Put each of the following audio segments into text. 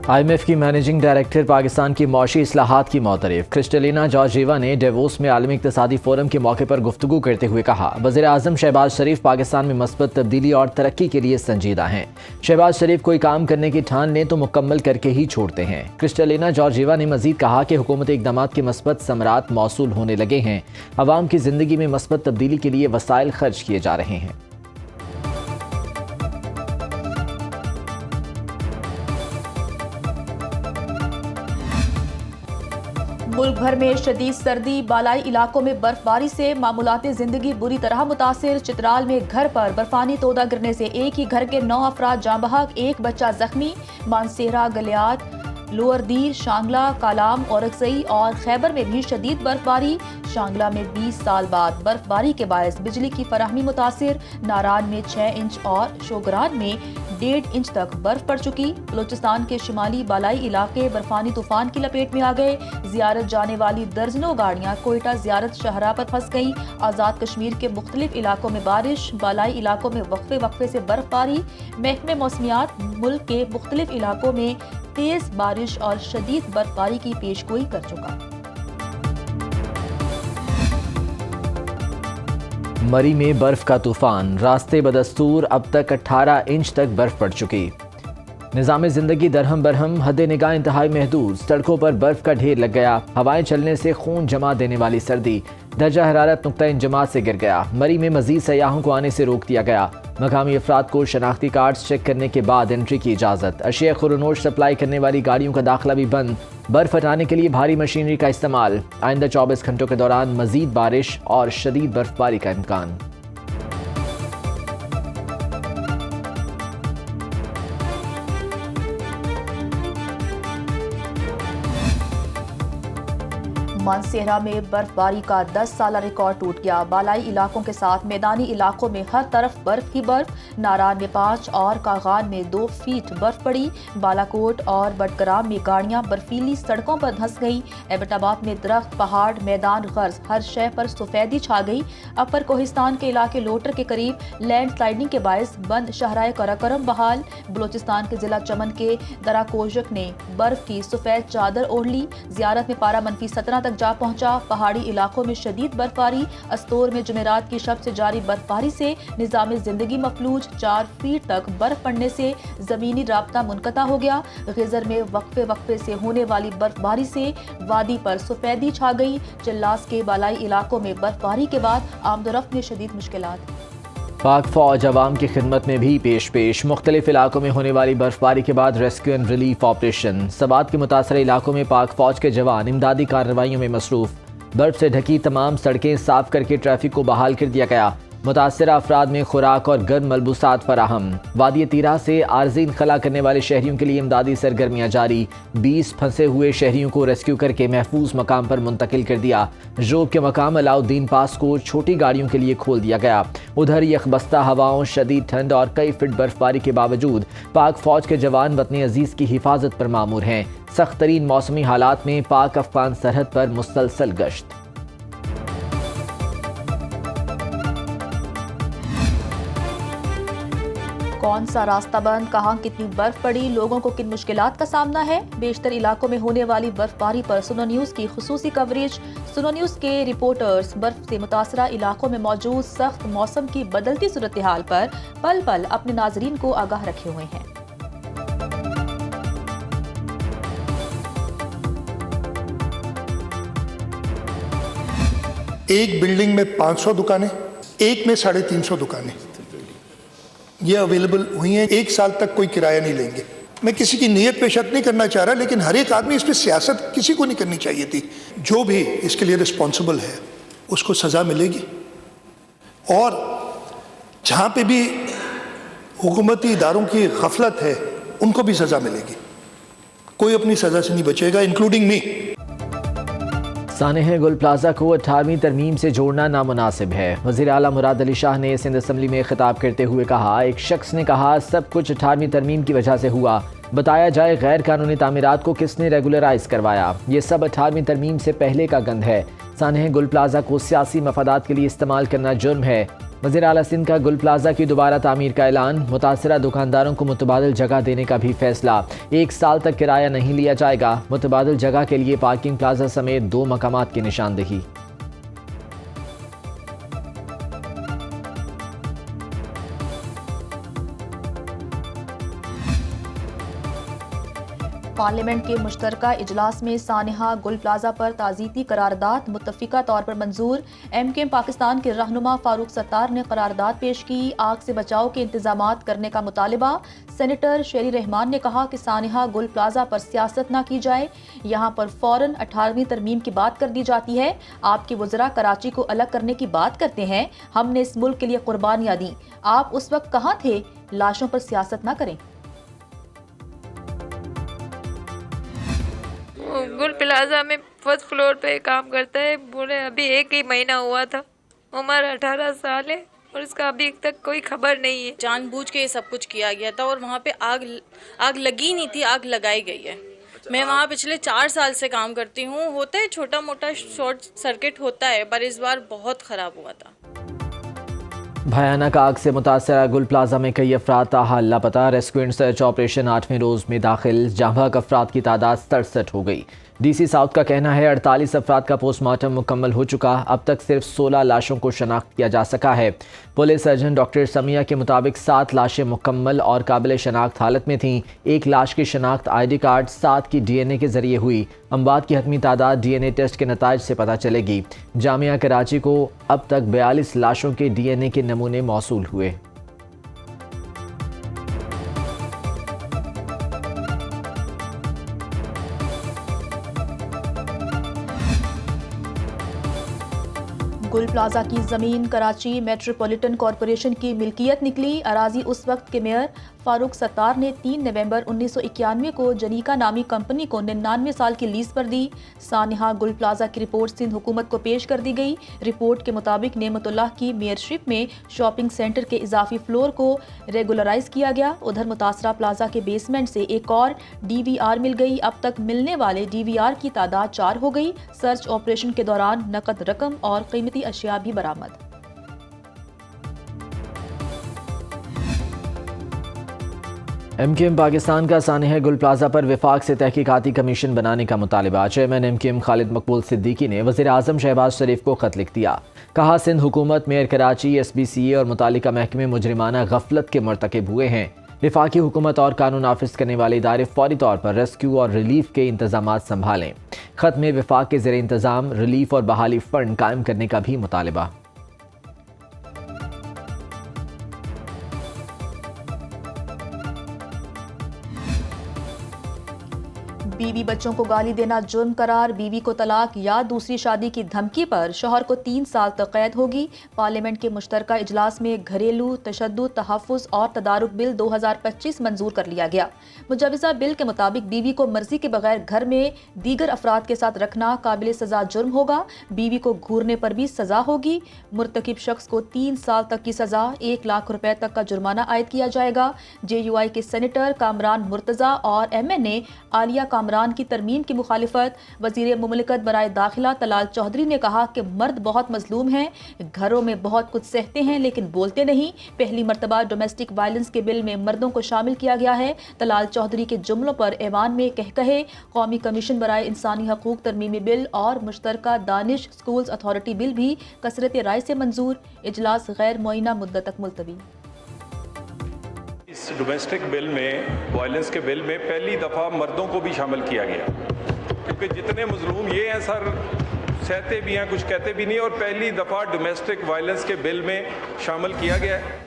IMF की managing director Pakistan की मौशी इस्लाहात की मोतरफ क्रिस्टलिना जॉर्जिएवा ने डेवोस में आलमी इक़्तिसादी फोरम के मौके पर गुफ्तगू करते हुए कहा, वज़ीर आज़म शहबाज शरीफ पाकिस्तान में मस्बत तब्दीली और तरक्की के लिए संजीदा हैं। शहबाज शरीफ कोई काम करने की ठान लें तो मुकम्मल करके ही छोड़ते हैं। क्रिस्टलिना जॉर्जिएवा ने मजीद कहा कि हुकूमती इक़दाम के मस्बत समरात मौसूल होने लगे हैं। अवाम की ज़िंदगी में मस्बत तब्दीली के लिए वसाइल खर्च किए जा रहे हैं। मुल्क भर में शदीद सर्दी, बालाई इलाकों में बर्फबारी से मामूलाती जिंदगी बुरी तरह मुतासिर। चित्राल में घर पर बर्फानी तोदा गिरने से एक ही घर के 9 अफराद जाँ बहक, एक बच्चा जख्मी। मानसेरा, गलियात, लोअर दीर, शांगला, कालाम, औरकजई और खैबर में भी शदीद बर्फबारी। शांगला में 20 साल बाद बर्फबारी के बायस बिजली की फराहमी मुतासिर। नारान में 6 इंच और शोगरान में 1.5 इंच तक बर्फ पड़ चुकी। बलूचिस्तान के शिमाली बालाई इलाके बर्फानी तूफान की लपेट में आ गए। जियारत जाने वाली दर्जनों गाड़ियां कोयटा जियारत शाहराह पर फंस गईं। आज़ाद कश्मीर के मुख्तलिफ इलाकों में बारिश, बालाई इलाकों में वक्फे वक्फे से बर्फबारी। महकमे मौसमियात मुल्क के मुख्तलिफ इलाकों में तेज बारिश और शदीद बर्फबारी की पेशगोई कर चुका। मरी में बर्फ का तूफान, रास्ते बदस्तूर, अब तक 18 इंच तक बर्फ पड़ चुकी। निज़ाम ज़िंदगी दरहम बरहम, हद निगाह इंतहाई महदूद। सड़कों पर बर्फ का ढेर लग गया। हवाएं चलने से खून जमा देने वाली सर्दी। दर्जा हरारत नुक्ता इंजमात से गिर गया। मरी में मजीद सयाहों को आने से रोक दिया गया। मकामी अफराद को शनाख्ती कार्ड्स चेक करने के बाद एंट्री की इजाज़त। अशिया खुरनोश सप्लाई करने वाली गाड़ियों का दाखिला भी बंद। बर्फ हटाने के लिए भारी मशीनरी का इस्तेमाल। आइंदा 24 घंटों के दौरान मजीद बारिश और शदीद बर्फबारी का इम्कान। मानसेरा में बर्फबारी का 10 साला रिकॉर्ड टूट गया। बालाई इलाकों के साथ मैदानी इलाकों में हर तरफ बर्फ ही बर्फ। नारान में 5 और कागान में 2 फीट बर्फ पड़ी। बालाकोट और बटग्राम में गाड़ियां बर्फीली सड़कों पर धंस गईं। एबटाबाद में दरख्त, पहाड़, मैदान गर्ज, हर शय पर सफेदी छा गई। अपर कोहिस्तान के इलाके लोटर के करीब लैंड स्लाइडिंग के बायस बंद शहराए कराकरम बहाल। बलूचिस्तान के जिला चमन के दराकोजक ने बर्फ की सफेद चादर ओढ़ ली। जियारत में पारा -17 तक जा पहुंचा। पहाड़ी इलाकों में शदीद बर्फबारी। अस्तोर में जुमेरात की शब से जारी बर्फबारी से निज़ाम जिंदगी मफलूज। 4 फीट तक बर्फ पड़ने से जमीनी राब्ता मुनक़ता हो गया। गिज़र में वक्फे वक्फे से होने वाली बर्फबारी से वादी पर सफेदी छा गई। चिल्लास के बालाई इलाकों में बर्फबारी के बाद आमदोरफ्त में शदीद मुश्किलात। पाक फौज अवाम की खिदमत में भी पेश मुख्तलिफ इलाकों में होने वाली बर्फबारी के बाद रेस्क्यू एंड रिलीफ ऑपरेशन। सबात के मुतासर इलाकों में पाक फौज के जवान इमदादी कार्रवाइयों में मसरूफ। बर्फ से ढकी तमाम सड़कें साफ करके ट्रैफिक को बहाल कर दिया गया। मुतासरा अफराद में खुराक और गर्म मलबूसात फराहम। वादी तीरा से आर्जी इनखला करने वाले शहरियों के लिए इमदादी सरगर्मियाँ जारी। 20 फंसे हुए शहरियों को रेस्क्यू करके महफूज मकाम पर मुंतकिल कर दिया। जोब के मकाम अलाउद्दीन पास को छोटी गाड़ियों के लिए खोल दिया गया। उधर यखबस्ता हवाओं, शदीद ठंड और कई फिट बर्फबारी के बावजूद पाक फौज के जवान वतन अजीज की हिफाजत पर मामूर हैं। सख्त तरीन मौसमी हालात में पाक अफगान सरहद पर मुसलसल गश्त। कौन सा रास्ता बंद, कहाँ कितनी बर्फ पड़ी, लोगों को किन मुश्किलात का सामना है। बेशतर इलाकों में होने वाली बर्फबारी पर सुनो न्यूज़ की खुसूसी कवरेज। सुनो न्यूज़ के रिपोर्टर्स बर्फ से मुतासरा इलाकों में मौजूद सख्त मौसम की बदलती सूरत हाल पर पल पल अपने नाजरीन को आगाह रखे हुए हैं। एक बिल्डिंग में 500 दुकानें, एक में 350 दुकानें ये अवेलेबल हुई हैं। 1 साल तक कोई किराया नहीं लेंगे। मैं किसी की नीयत पे शक नहीं करना चाह रहा, लेकिन हर एक आदमी इस पर सियासत किसी को नहीं करनी चाहिए थी। जो भी इसके लिए रिस्पॉन्सिबल है उसको सज़ा मिलेगी, और जहाँ पे भी हुकूमती इदारों की गफलत है उनको भी सज़ा मिलेगी। कोई अपनी सज़ा से नहीं बचेगा, इंक्लूडिंग मी। सानेह गुल प्लाजा को 18वीं तरमीम से जोड़ना नामुनासिब है। वज़ीर आला मुराद अली शाह ने सिंध असम्बली में खिताब करते हुए कहा, एक शख्स ने कहा सब कुछ 18वीं तरमीम की वजह से हुआ। बताया जाए गैर कानूनी तामीरात को किसने रेगुलराइज करवाया। ये सब 18वीं तरमीम से पहले का गंद है। सानेह गुल प्लाजा को सियासी मफादात के लिए इस्तेमाल करना जुर्म है। वज़ीर आला सिंध का गुल प्लाजा की दोबारा तामीर का ऐलान, मुतासरा दुकानदारों को मुतबादिल जगह देने का भी फैसला। 1 साल तक किराया नहीं लिया जाएगा। मुतबादिल जगह के लिए पार्किंग प्लाजा समेत 2 मकामात की निशानदेही। पार्लियामेंट के मुश्तरका इजलास में सानिहा गुल प्लाजा पर ताज़ीती करारदाद मुत्तफ़िका तौर पर मंजूर। MKM पाकिस्तान के रहनुमा फारूक सत्तार ने करारदाद पेश की। आग से बचाव के इंतजामात करने का मुतालिबा। सेनेटर शेरी रहमान ने कहा कि सानिहा गुल प्लाजा पर सियासत ना की जाए, यहाँ पर फ़ौरन 18वीं तरमीम की बात कर दी जाती है। आपके वज़रा कराची को अलग करने की बात करते हैं। हमने इस मुल्क के लिए कुर्बानियाँ दी, आप उस वक्त कहाँ थे? लाशों पर सियासत ना करें। गुल प्लाजा में फर्स्ट फ्लोर पे काम करता है। बोले अभी 1 ही महीना हुआ था, उम्र 18 साल है और इसका अभी तक कोई खबर नहीं है। जानबूझ के ये सब कुछ किया गया था और वहाँ पे आग लगी नहीं थी, आग लगाई गई है। मैं वहाँ पिछले 4 साल से काम करती हूँ। होता है छोटा मोटा शॉर्ट सर्किट होता है, पर इस बार बहुत ख़राब हुआ था। भयानक आग से मुतासरा गुल प्लाजा में कई अफराद ताहाल लापता। रेस्क्यू एंड सर्च ऑपरेशन 8वें रोज़ में दाखिल। जांबाक अफराद की तादाद 67 हो गई। DC साउथ का कहना है 48 अफराद का पोस्टमार्टम मुकम्मल हो चुका। अब तक सिर्फ 16 लाशों को शनाख्त किया जा सका है। पुलिस सर्जन डॉक्टर समिया के मुताबिक 7 लाशें मुकम्मल और काबिल शनाख्त हालत में थीं। 1 लाश की शनाख्त ID कार्ड 7 की DNA के जरिए हुई। अमवात की हतमी तादाद DNA टेस्ट के नताइज से पता चलेगी। जामिया कराची को अब तक 42 लाशों के DNA के नमूने मौसूल हुए। गुल प्लाजा की ज़मीन कराची मेट्रोपॉलिटन कॉरपोरेशन की मिल्कियत निकली। अराजी उस वक्त के मेयर फारूक सत्तार ने 3 नवंबर 1991 को जनीका नामी कंपनी को 99 साल की लीज पर दी। सानिहा गुल प्लाजा की रिपोर्ट सिंध हुकूमत को पेश कर दी गई। रिपोर्ट के मुताबिक नेमतुल्लाह की मेयरशिप में शॉपिंग सेंटर के इजाफी फ्लोर को रेगुलराइज किया गया। उधर मुतासरा प्लाजा के बेसमेंट से एक और DVR मिल गई। अब तक मिलने वाले DVR की तादाद 4 हो गई। सर्च ऑपरेशन के दौरान नकद रकम और कीमती अशिया भी बरामद। MKM पाकिस्तान का सानिहा गुल प्लाजा पर विफाक से तहकीकाती कमीशन बनाने का मुतालिबा। चेयरमैन MKM खालिद मकबूल सिद्दीकी ने वज़ीर आज़म शहबाज शरीफ को खत लिख दिया। कहा सिंध हुकूमत, मेयर कराची, SBCA और मुतालिका महकमे मुजरिमाना गफलत के मरतकब हुए हैं। विफाकी हुकूमत और कानून नाफिज करने वाले इदारे फौरी तौर पर रेस्क्यू और रिलीफ के इंतजाम संभालें। खत में विफाक के ज़ेर इंतजाम रिलीफ और बहाली फंड कायम करने का भी मुतालिबा। बीवी बच्चों को गाली देना जुर्म करार। बीवी को तलाक या दूसरी शादी की धमकी पर शौहर को 3 साल तक कैद होगी। पार्लियामेंट के मुश्तरका इजलास में घरेलू तशद्दुद, तहफ़्फ़ुज़ और तदारुक बिल 2025 मंजूर कर लिया गया। मुजवज़ा बिल के मुताबिक बीवी को मर्जी के बगैर घर में दीगर अफराद के साथ रखना काबिल सज़ा जुर्म होगा। बीवी को घूरने पर भी सज़ा होगी। मुर्तकिब शख्स को 3 साल तक की सज़ा, 1 लाख रुपए तक का जुर्माना आयद किया जाएगा। JUI के सेनेटर कामरान मुर्तज़ा और MNA आलिया कामरान की तरमीम की मुखालिफत। वज़ीर मुमलिकत बराए दाखिला तलाल चौधरी ने कहा कि मर्द बहुत मजलूम हैं, घरों में बहुत कुछ सहते हैं लेकिन बोलते नहीं। पहली मरतबा डोमेस्टिक वायलेंस के बिल में मर्दों को शामिल किया गया है। तलाल चौधरी के जुमलों पर ऐवान में कहे कौमी कमीशन बराए इंसानी हकूक तरमीमी बिल और मुश्तरका दानिश स्कूल्स अथॉरिटी बिल भी कसरत राय से मंजूर। इजलास गैर मुअय्यना मुद्दत तक मुलतवी। इस डोमेस्टिक बिल में, वायलेंस के बिल में पहली दफ़ा मर्दों को भी शामिल किया गया, क्योंकि जितने मजलूम ये हैं सर, सहते भी हैं, कुछ कहते भी नहीं, और पहली दफ़ा डोमेस्टिक वायलेंस के बिल में शामिल किया गया है।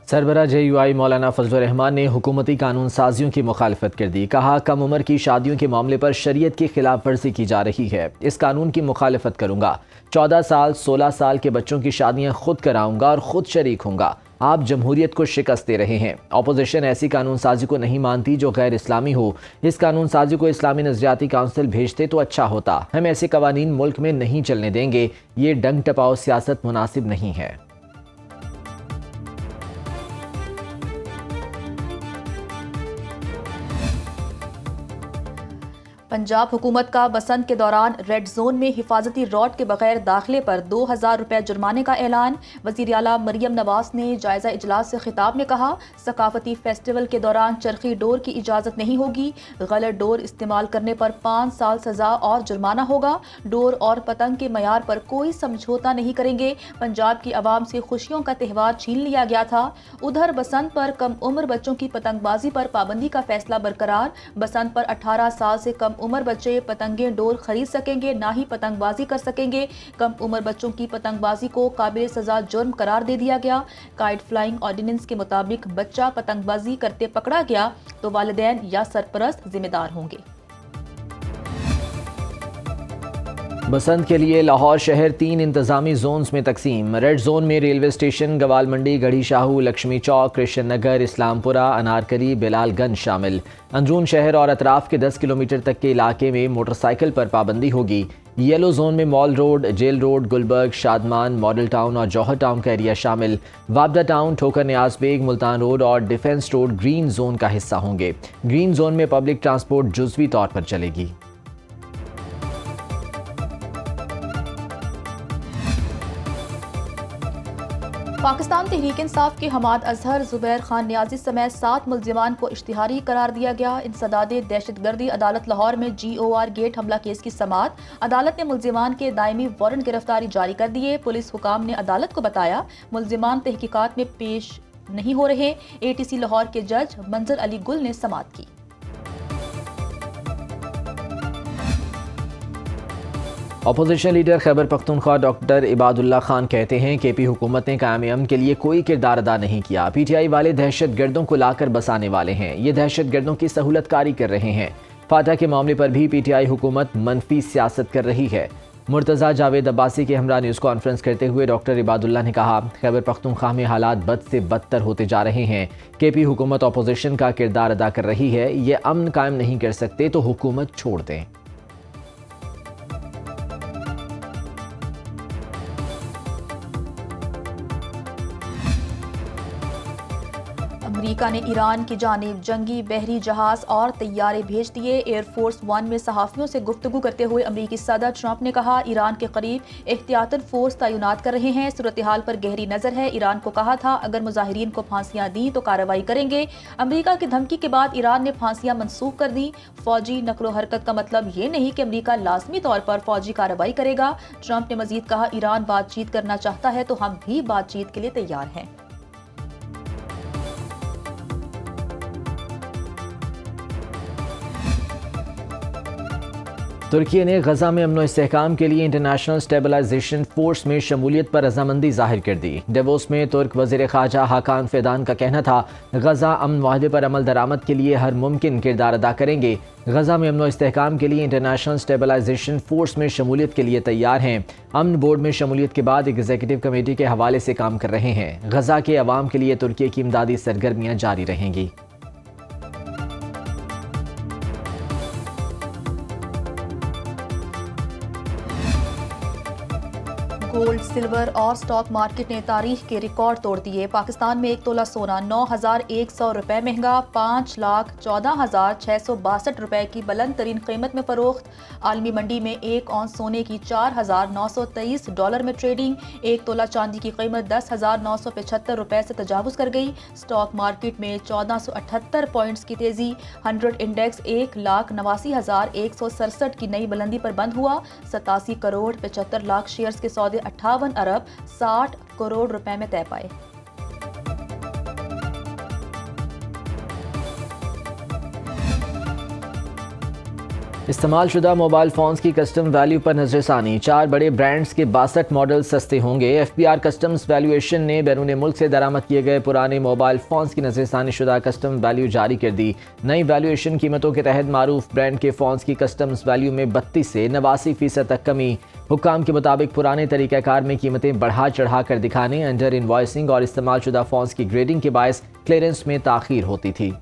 सरबरा JUI मौलाना फजलुर रहमान ने हुकूमती कानून साजियों की मुखालफत कर दी। कहा कम उम्र की शादियों के मामले पर शरीयत की खिलाफ वर्जी की जा रही है। इस कानून की मुखालफत करूंगा। 14 साल 16 साल के बच्चों की शादियां खुद कराऊंगा और खुद शरीक होऊंगा। आप जमहूरियत को शिकस्त दे रहे हैं। अपोजिशन ऐसी कानून साजी को नहीं मानती जो गैर इस्लामी हो। इस कानून साजी को इस्लामी नजरियाती काउंसिल भेजते तो अच्छा होता। हम ऐसे कवानीन मुल्क में नहीं चलने देंगे। ये डंग टपाओ सियासत मुनासिब नहीं है। पंजाब हुकूमत का बसंत के दौरान रेड जोन में हिफाजती रॉड के बगैर दाखिले पर 2000 रुपए जुर्माने का ऐलान। वज़ीर आला मरियम नवाज ने जायजा इजलास से खिताब में कहा, सकाफती फेस्टिवल के दौरान चरखी डोर की इजाज़त नहीं होगी। गलत डोर इस्तेमाल करने पर 5 साल सजा और जुर्माना होगा। डोर और पतंग के मयार पर कोई समझौता नहीं करेंगे। पंजाब की आवाम से खुशियों का त्यौहार छीन लिया गया था। उधर बसंत पर कम उम्र बच्चों की पतंगबाजी पर पाबंदी का फैसला बरकरार। बसंत पर 18 साल से कम उम्र बच्चे पतंगे डोर खरीद सकेंगे, ना ही पतंगबाजी कर सकेंगे। कम उम्र बच्चों की पतंगबाजी को काबिल सजा जुर्म करार दे दिया गया। काइट फ्लाइंग ऑर्डिनेंस के मुताबिक बच्चा पतंगबाजी करते पकड़ा गया तो वालिदैन या सरपरस्त जिम्मेदार होंगे। बसंत के लिए लाहौर शहर 3 इंतजामी जोन्स में तकसीम। रेड जोन में रेलवे स्टेशन, गवाल मंडी, गढ़ी शाहू, लक्ष्मी चौक, कृष्ण नगर, इस्लामपुरा, अनारकली, बिलालगंज शामिल। अंदरून शहर और अतराफ के 10 किलोमीटर तक के इलाके में मोटरसाइकिल पर पाबंदी होगी। येलो जोन में mall road, jail road, Gulberg, Shadman, model town और जौहर टाउन का एरिया शामिल। वाबदा टाउन, ठोकर नियाज बेग, मुल्तान रोड और डिफेंस रोड ग्रीन जोन का हिस्सा होंगे। ग्रीन जोन में पब्लिक ट्रांसपोर्ट जुज़वी तौर पर चलेगी। पाकिस्तान तहरीक इंसाफ के हमाद अजहर, जुबैर खान नियाजी समेत 7 मुल्जिमान को इश्तिहारी करार दिया गया। इंसदादे दहशतगर्दी अदालत लाहौर में GOR गेट हमला केस की समाअत। अदालत ने मुल्जिमान के दायमी वारंट गिरफ्तारी जारी कर दिए। पुलिस हुकाम ने अदालत को बताया मुल्जिमान तहकीकात में पेश नहीं हो रहे। ATC लाहौर के जज मंजर अली गुल ने समाअत की। Opposition leader Khyber Pakhtunkhwa doctor Ibadullah Khan कहते हैं KP हुकूमत ने कायम अमन के लिए कोई किरदार अदा नहीं किया। PTI वाले दहशत गर्दों को लाकर बसाने वाले हैं। ये दहशत गर्दों की सहूलतकारी कर रहे हैं। फाटा के मामले पर भी PTI हुकूमत मनफी सियासत कर रही है। मुर्तज़ा जावेद अब्बासी के हमरा न्यूज़ कॉन्फ्रेंस करते हुए डॉक्टर इबादुल्ला ने कहा, खैबर पख्तूनख्वा में हालात बद से बदतर होते जा रहे हैं। KP हुकूमत अपोजिशन का किरदार अदा कर रही है। ये अमन कायम नहीं कर सकते तो हुकूमत छोड़ दें। अमेरिका ने ईरान की जानिब जंगी बहरी जहाज और तैयारे भेज दिए। एयरफोर्स 1 में सहाफ़ियों से गुफ्तगू करते हुए अमेरिकी सदर ट्रंप ने कहा, ईरान के करीब एहतियातन फोर्स तैनात कर रहे हैं। सूरत हाल पर गहरी नज़र है। ईरान को कहा था अगर मुजाहिरीन को फांसियां दी तो कार्रवाई करेंगे। अमेरिका की धमकी के बाद ईरान ने फांसियां मनसूख कर दी। फौजी नकलो हरकत का मतलब ये नहीं कि अमेरिका लाजमी तौर पर फौजी कार्रवाई करेगा। ट्रंप ने मजीद कहा, ईरान बातचीत करना चाहता है तो हम भी बातचीत के लिए तैयार हैं। तुर्की ने गजा में अमन इस्तेहकाम के लिए इंटरनेशनल स्टेबलाइजेशन फोर्स में शमूलियत पर रजामंदी जाहिर कर दी। डेवोस में तुर्क वज़ीर ख़ारजा हाकान फिदान का कहना था, गजा अमन माहदे पर अमल दरामद के लिए हर मुमकिन किरदार अदा करेंगे। गजा में अमन इस्तेहकाम के लिए इंटरनेशनल स्टेबलाइजेशन फोर्स में शमूलियत के लिए तैयार हैं। अमन बोर्ड में शमूलियत के बाद एग्जीक्यूटिव कमेटी के हवाले से काम कर रहे हैं। गजा के अवाम के लिए तुर्की की इमदादी सरगर्मियाँ जारी रहेंगी। गोल्ड, सिल्वर और स्टॉक मार्केट ने तारीख के रिकॉर्ड तोड़ दिए। पाकिस्तान में 1 तोला सोना 9,100 रुपए महंगा 5,14,662 रुपए की बुलंद तरीन कीमत में फरोख्त। आलमी मंडी में 1 औंस सोने की 4,923 डॉलर में ट्रेडिंग। 1 तोला चांदी की कीमत 10,975 रुपए से तजावुज कर गई। स्टॉक मार्केट में 1478 पॉइंट्स की तेजी। 100 इंडेक्स 1,89,167 की नई बुलंदी पर बंद हुआ। 87 करोड़ 75 लाख शेयर्स के सौदे 58 अरब 60 करोड़ रुपए में तय पाए। इस्तेमाल शुदा मोबाइल फ़ोन्स की कस्टम वैल्यू पर नजरसानी। 4 बड़े ब्रांड्स के 62 मॉडल सस्ते होंगे। FBR कस्टम्स वैल्यूएशन ने बैरून मुल्क से दरामद किए गए पुराने मोबाइल फ़ोन्स की नजरसानी शुदा कस्टम वैल्यू जारी कर दी। नई वैल्यूएशन कीमतों के तहत मारूफ ब्रांड के फ़ोन्स की कस्टम्स वैल्यू में 32 से 89% तक कमी। हुक्काम के मुताबिक पुराने तरीक़ाकार में कीमतें बढ़ा चढ़ा कर दिखाने, अंडर इनवॉइसिंग और इस्तेमाल शुदा फ़ोन्स की ग्रेडिंग के बायस क्लियरेंस में ताख़ीर होती थी।